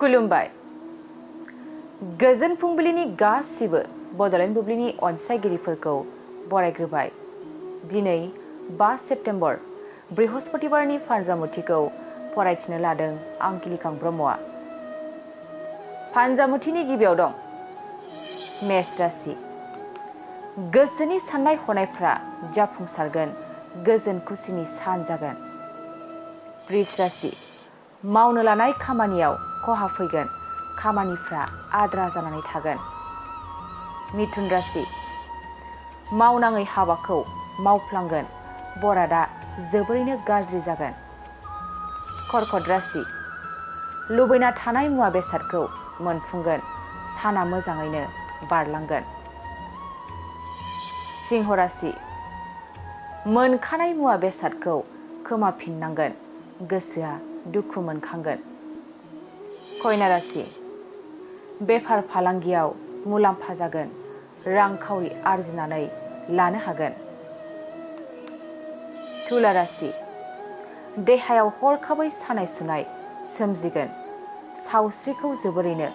खुलुमबाय गोजोन फुंबिलिनि गासिबो बड'लेण्ड बुब्लिनि अनसायगिरिफोरखौ बरायग्रोबाय। दिनै 5 सेप्तेम्बर बृहस्पतिबारनि फानजामुथिखौ फरायथिनो लादों आं किलिकां ब्रह्मआ। फानजामुथिनि गिबियाव दं मेष राशि। गोसोनि साननाय हनायफ्रा जाफुंसारगोन, गोजोन खुसिनि सान जागोन। वृष राशि। मावनो लानाय खामानियाव खहा फैगोन, खामानिफ्रा आद्रा जानानै थागोन। मिथुन राशि। मावनाङै हाबाखौ मावफ्लांगोन, बरादा जोबोरैनो गाज्रि जागोन। कर्कट राशि। लुबैना थानाय मुवा बेसादखौ मोनफुंगोन, साना मोजाङैनो बारलांगोन। सिंह राशि। मोनखानाय मुवा बेसादखौ खोमाफिननांगोन, गोसोआ दुखु मोनखांगोन। कन्या राशि। बेफार फालांगियाव मुलाम्फा जागोन, रांखावरि आरजिनानै लानो हागोन। तुला राशि। देहायाव हरखाबै सानाय सुनाय सोमजिगोन, सावस्रिखौ जोबोरैनो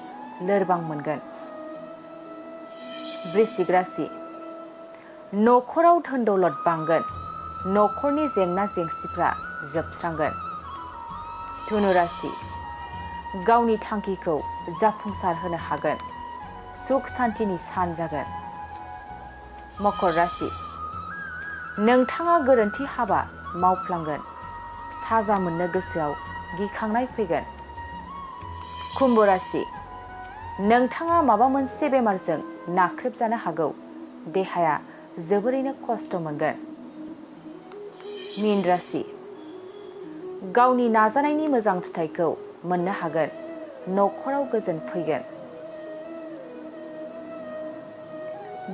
लोरबां मोनगोन। वृश्चिक राशि। न'खराव धोन दौलत बांगोन, न'खरनि जेंना जेंसिफ्रा जोबस्रांगोन। धनु राशि। गावनि थांखिखौ जाफुंसार होनो हागोन, सुख सान्तिनि सान जागोन। मकर राशि। नोंथाङा गोरोन्थि हाबा मावफ्लांगोन, साजा मोननो गोसोआव गिखांनाय फैगोन। कुम्भ राशि। नोंथाङा माबा मोनसे बेमारजों नाख्रेबजानो हागौ, देहाया जोबोरैनो खस्थ' मोनगोन। मीन राशि। गावनि नाजानायनि मोजां फिथाइखौ मोननो हागोन, न'खराव गोजोन फैगोन।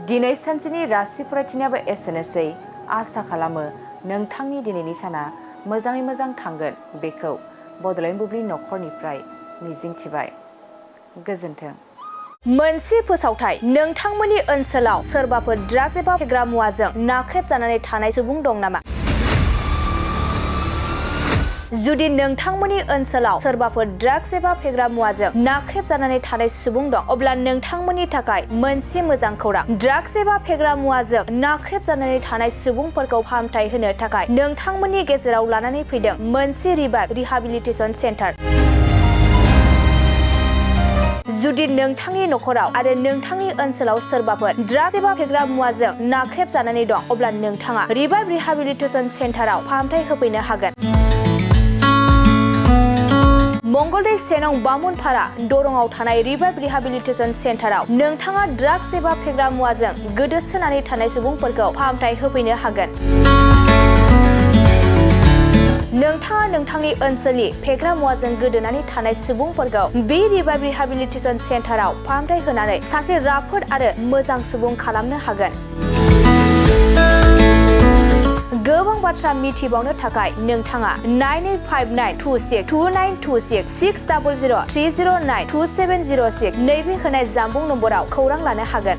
दिनै सानसेनि राशि फरायथिनायाबो एसेनोसै। आसा खालामो नोंथांनि दिनैनि साना मोजाङै मोजां थांगोन, बेखौ बड'लेण्ड बुब्लि न'खरनिफ्राय मिजिंथिबाय। गोजोन्थों। मोनसे फोसावथाय। नोंथांमोननि ओनसोलाव सोरबाफोर ड्राग्स एबा फेग्रा मुवाजों नाख्रेबजानानै थानाय सुबुं दं नामा? जुदि नोंथांमोननि ओनसोलाव सोरबाफोर ड्राग्स एबा फेग्रा मुवाजों नाख्रेबजानानै थानाय सुबुं दं, अब्ला नोंथांमोननि थाखाय मोनसे मोजां खौरां। ड्राग्स एबा फेग्रा मुवाजों नाख्रेबजानानै थानाय सुबुंफोरखौ फाहामथाय होनो थाखाय नोंथांमोननि गेजेराव लानानै फैदों मोनसे रिभाइभ रिहाबिलिटेसन सेन्टार। जुदि नोंथांनि न'खराव आरो नोंथांनि ओनसोलाव सोरबाफोर ड्राग्स एबा फेग्रा मुवाजों नाख्रेबजानानै दं, अब्ला नोंथाङा रिभाइभ रिहाबिलिटेसन सेन्टाराव फाहामथाय होफैनो हागोन। मंगलदै 1 नं बामुनपारा दरंआव थानाय रिभाइभ रिहाबिलिटेसन सेन्टाराव नोंथाङा ड्राग्स एबा फेग्रा मुवाजों गोदोसोनानै थानाय सुबुंफोरखौ फाहामथाय होफैनो हागोन। नोंथाङा नोंथांनि ओनसोलनि फेग्रा मुवाजों गोदोनानै थानाय सुबुंफोरखौ बे रिभाइभ रिहाबिलिटेसन सेन्टाराव फाहामथाय होनानै सासे राफोद आरो मोजां सुबुं खालामनो हागोन। गोबां बाथ्रा मिथिबावनो थाखाय नोंथाङा 9859262926 60030927006 नैबे होनाय जानबुं नम्बराव खौरां लानो हागोन।